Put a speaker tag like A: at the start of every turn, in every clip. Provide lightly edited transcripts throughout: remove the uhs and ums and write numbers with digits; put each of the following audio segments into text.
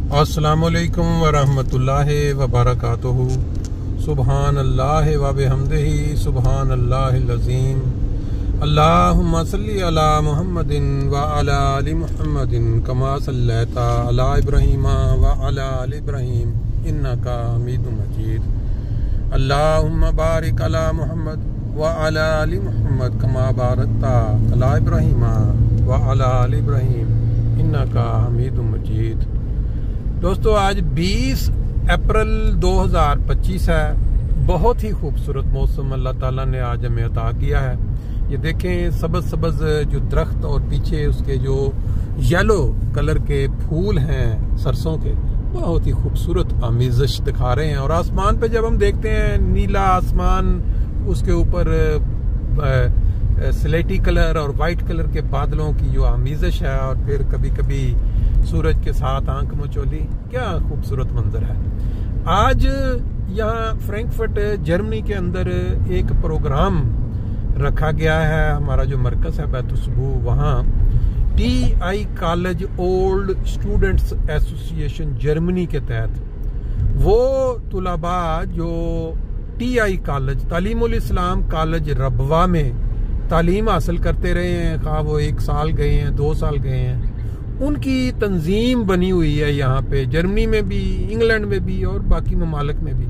A: अस्सलामुअलैकुम वरहमतुल्लाहि वबरकातुहू। सुबहान अल्लाह व बिहम्दिही सुबहान अल्लाहिल अज़ीम। अल्लाहुम्मा सल्ली अला मुहम्मदिन व अला आलि मुहम्मदिन कमा सल्लैता अला इब्राहीम व अला आलि इब्राहीम इन्नका हमीदुम मजीद। अल्लाहुम्मा बारिक अला मुहम्मद व अला आलि मुहम्मद कमा बारकता अला इब्राहीम व अला आलि इब्राहीम इन्नका हमीदुम मजीद। दोस्तों, आज 20 अप्रैल 2025 है। बहुत ही खूबसूरत मौसम अल्लाह ताला ने आज हमें अता किया है। ये देखें, सबज सबज जो दरख्त और पीछे उसके जो येलो कलर के फूल हैं सरसों के, बहुत ही खूबसूरत आमेज़श दिखा रहे हैं। और आसमान पे जब हम देखते हैं नीला आसमान, उसके ऊपर स्लेटी कलर और वाइट कलर के बादलों की जो आमेज़श है, और फिर कभी कभी सूरज के साथ आंख मचोली, क्या खूबसूरत मंजर है। आज यहाँ फ्रैंकफर्ट जर्मनी के अंदर एक प्रोग्राम रखा गया है। हमारा जो मरकज है बैतुसबू, वहाँ TI college old students association Germany के तहत वो तुलबा जो TI कॉलेज तालीमुल इस्लाम कॉलेज रबवा में तालीम हासिल करते रहे हैं, खा वो 1 साल गए हैं, 2 साल गए हैं, उनकी तंजीम बनी हुई है यहाँ पे जर्मनी में भी, इंग्लैंड में भी और बाकी ममालिक में भी।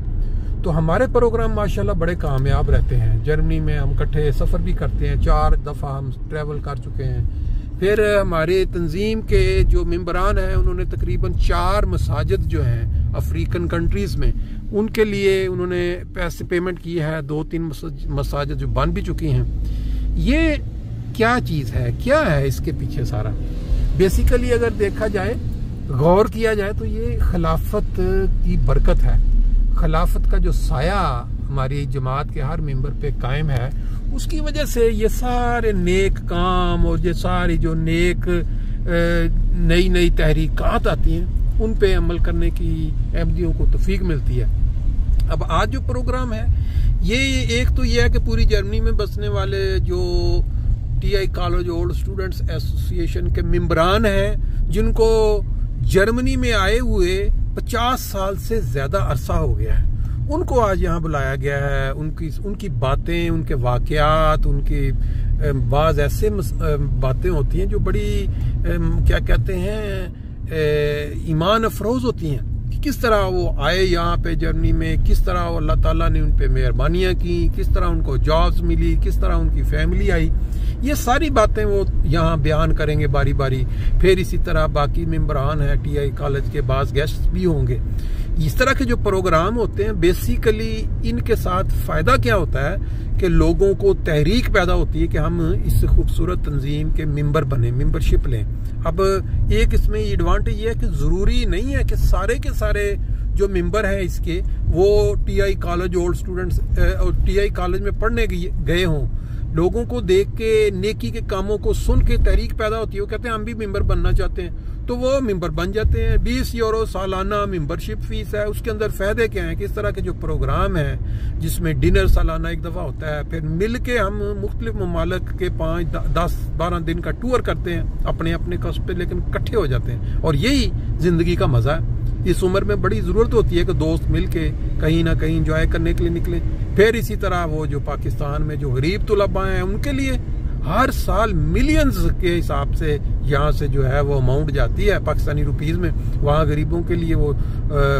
A: तो हमारे प्रोग्राम माशाल्लाह बड़े कामयाब रहते हैं। जर्मनी में हम इकट्ठे सफ़र भी करते हैं, 4 दफ़ा हम ट्रैवल कर चुके हैं। फिर हमारे तंजीम के जो मेंबरान हैं, उन्होंने तकरीबन 4 मसाजिद जो हैं अफ्रीकन कंट्रीज़ में, उनके लिए उन्होंने पैसे पेमेंट की है। 2-3 मसाजिद जो बन भी चुकी हैं। ये क्या चीज़ है, क्या है इसके पीछे सारा? बेसिकली अगर देखा जाए, गौर किया जाए, तो ये खिलाफत की बरकत है। खिलाफत का जो साया हमारी जमात के हर मेंबर पे कायम है, उसकी वजह से ये सारे नेक काम और ये सारी जो नेक नई नई तहरीकात आती हैं, उन पे अमल करने की अहमदियों को तौफीक मिलती है। अब आज जो प्रोग्राम है, ये एक तो ये है कि पूरी जर्मनी में बसने वाले जो TI college old students association के मेंबरान हैं, जिनको जर्मनी में आए हुए 50 साल से ज्यादा अरसा हो गया है, उनको आज यहाँ बुलाया गया है। उनकी बातें, उनके वाकयात, उनकी बाज ऐसे बातें होती हैं जो बड़ी क्या कहते हैं, ईमान अफरोज होती हैं कि किस तरह वो आए यहाँ पे जर्मनी में, किस तरह अल्लाह ताला ने उन पे मेहरबानियाँ की, किस तरह उनको जॉब्स मिली, किस तरह उनकी फैमिली आई। ये सारी बातें वो यहाँ बयान करेंगे बारी बारी। फिर इसी तरह बाकी मेंबरान हैं TI कॉलेज के, बाज़ गेस्ट भी होंगे। इस तरह के जो प्रोग्राम होते हैं, बेसिकली इनके साथ फ़ायदा क्या होता है कि लोगों को तहरीक पैदा होती है कि हम इस खूबसूरत तंजीम के मेंबर बने, मेंबरशिप लें। अब एक इसमें एडवांटेज ये है कि ज़रूरी नहीं है कि सारे के सारे जो मेंबर हैं इसके वो TI कॉलेज ओल्ड स्टूडेंट्स और TI कॉलेज में पढ़ने गए हों। लोगों को देख के, नेकी के कामों को सुन के तहरीक पैदा होती है। वो कहते हैं हम भी मेंबर बनना चाहते हैं, तो वो मेंबर बन जाते हैं। 20 यूरो सालाना मेंबरशिप फीस है। उसके अंदर फायदे क्या हैं कि इस तरह के जो प्रोग्राम है, जिसमें डिनर सालाना 1 दफ़ा होता है, फिर मिल के हम मुख्तलिफ ममालिक के 5, 10, 12 दिन का टूर करते हैं अपने अपने कस्ब पे, लेकिन इकट्ठे हो जाते हैं। और यही जिंदगी का मजा है। इस उम्र में बड़ी ज़रूरत होती है कि दोस्त मिल के कहीं ना कहीं इंजॉय करने के लिए निकले। फिर इसी तरह वो जो पाकिस्तान में जो गरीब तुलबा हैं, उनके लिए हर साल मिलियंस के हिसाब से यहाँ से जो है वो अमाउंट जाती है पाकिस्तानी रुपीज़ में। वहाँ गरीबों के लिए वो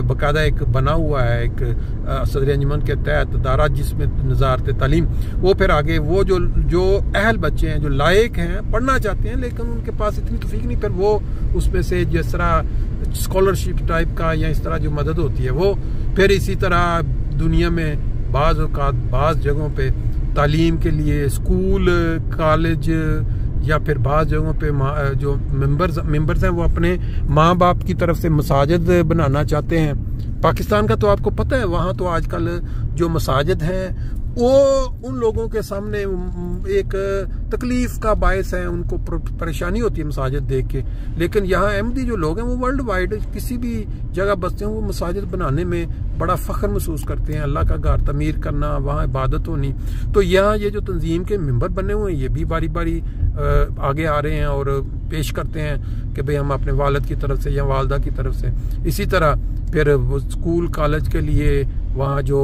A: बाकायदा एक बना हुआ है, एक सदर अंजुमन के तहत दारा जिसमें नज़ारत तालीम। वो फिर आगे वो जो अहल बच्चे हैं, जो लायक हैं, पढ़ना चाहते हैं, लेकिन उनके पास इतनी तौफीक नहीं, फिर वो उसमें से जिस तरह स्कॉलरशिप टाइप का या इस तरह जो मदद होती है वो। फिर इसी तरह दुनिया में बाज़ जगहों पे तालीम के लिए स्कूल, कॉलेज या फिर बाज़ जगहों पे जो मेंबर्स हैं वो अपने माँ बाप की तरफ से मसाजिद बनाना चाहते हैं। पाकिस्तान का तो आपको पता है, वहाँ तो आजकल जो मसाजिद हैं वो उन लोगों के सामने एक तकलीफ का बायस है, उनको परेशानी होती है मसाजिद देख के। लेकिन यहाँ अहमदी जो लोग हैं वो वर्ल्ड वाइड किसी भी जगह बसते हैं, वो मसाजिद बनाने में बड़ा फ़ख्र महसूस करते हैं, अल्लाह का घर तमीर करना, वहाँ इबादत होनी। तो यहाँ ये जो तंजीम के मेंबर बने हुए हैं ये भी बारी बारी आगे आ रहे हैं और पेश करते हैं कि भाई हम अपने वालिद की तरफ से या वालदा की तरफ से। इसी तरह फिर वो स्कूल कॉलेज के लिए वहाँ जो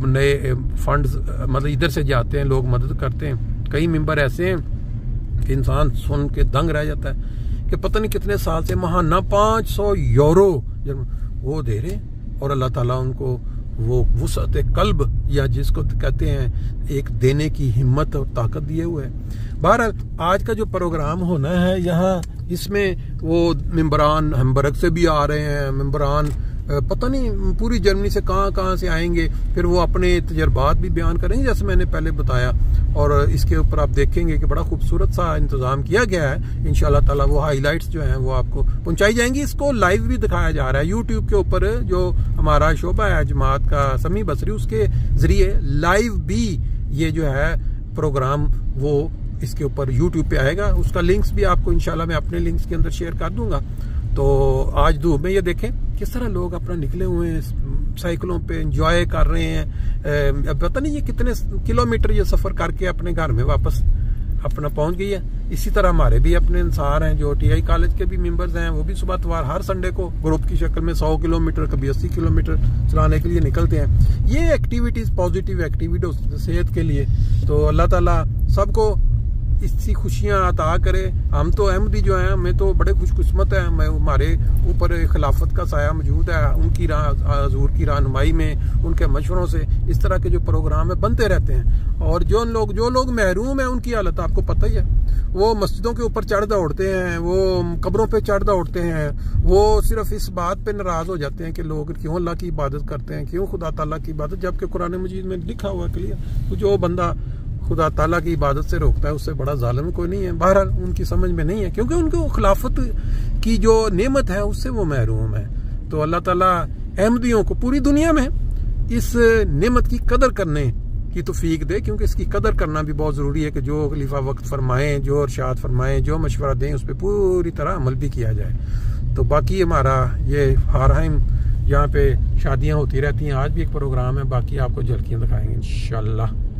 A: नए फंड्स मतलब इधर से जाते हैं लोग मदद करते हैं। कई मेंबर ऐसे हैं कि इंसान सुन के दंग रह जाता है कि पता नहीं कितने साल से महाना 500 यूरो वो दे रहे हैं और अल्लाह ताला उनको वो वुसअत कल्ब या जिसको कहते हैं एक देने की हिम्मत और ताकत दिए हुए है। बहरहाल आज का जो प्रोग्राम होना है यहाँ, इसमें वो मेंबरान हैम्बर्ग से भी आ रहे हैं, मेंबरान पता नहीं पूरी जर्मनी से कहाँ से आएंगे, फिर वो अपने तजर्बात भी बयान करेंगे जैसे मैंने पहले बताया। और इसके ऊपर आप देखेंगे कि बड़ा खूबसूरत सा इंतजाम किया गया है। इंशाल्लाह ताला वो हाईलाइट्स जो हैं वो आपको पहुंचाई जाएंगी। इसको लाइव भी दिखाया जा रहा है यूट्यूब के ऊपर, जो हमारा शोबा है जमात का समी बसरी, उसके जरिए लाइव भी ये जो है प्रोग्राम वो इसके ऊपर यूट्यूब पे आएगा। उसका लिंक्स भी आपको इंशाल्लाह मैं अपने लिंक्स के अंदर शेयर कर दूंगा। तो आज धूप में ये देखें किस तरह लोग अपना निकले हुए हैं, साइकिलों पे एंजॉय कर रहे हैं। अब पता नहीं ये कितने किलोमीटर ये सफर करके अपने घर में वापस अपना पहुंच गई है। इसी तरह हमारे भी अपने इंसान हैं जो टीआई कॉलेज के भी मेंबर्स हैं, वो भी सुबह तवार हर संडे को ग्रुप की शक्ल में 100 किलोमीटर कभी 80 किलोमीटर चलाने के लिए निकलते हैं। ये एक्टिविटीज पॉजिटिव एक्टिविटी सेहत के लिए। तो अल्लाह ताला सबको इसकी खुशियां अता करे। हम तो अहमदी जो हैं हमें तो बड़े खुशकिस्मत हैं, हमारे ऊपर खिलाफत का साया मौजूद है। उनकी हजूर की रहनुमाई में, उनके मशवरों से इस तरह के जो प्रोग्राम है बनते रहते हैं। और जो लोग महरूम हैं उनकी हालत आपको पता ही है। वो मस्जिदों के ऊपर चढ़ दौड़ते हैं, वो कब्रों पे चढ़ दौड़ते हैं, वो सिर्फ इस बात पे नाराज हो जाते हैं कि लोग क्यों अल्लाह की इबादत करते हैं, क्यों खुदा ताला की इबादत, जबकि कुरान मजीद में लिखा हुआ क्लियर तो जो बंदा खुदा ताला की इबादत से रोकता है उससे बड़ा जालिम कोई नहीं है। बहरहाल उनकी समझ में नहीं है क्योंकि उनको खिलाफत की जो नेमत है उससे वो महरूम है। तो अल्लाह ताला अहमदियों को पूरी दुनिया में इस नेमत की कदर करने की तौफीक दे, क्योंकि इसकी कदर करना भी बहुत ज़रूरी है कि जो खलीफा वक्त फरमाएं, जो इरशाद फरमाएं, जो मशवरा दें उस पर पूरी तरह अमल भी किया जाए। तो बाकी हमारा ये हारहाइम यहाँ पे शादियाँ होती रहती हैं, आज भी एक प्रोग्राम है, बाकी आपको झलकियाँ दिखाएंगे इंशाल्लाह।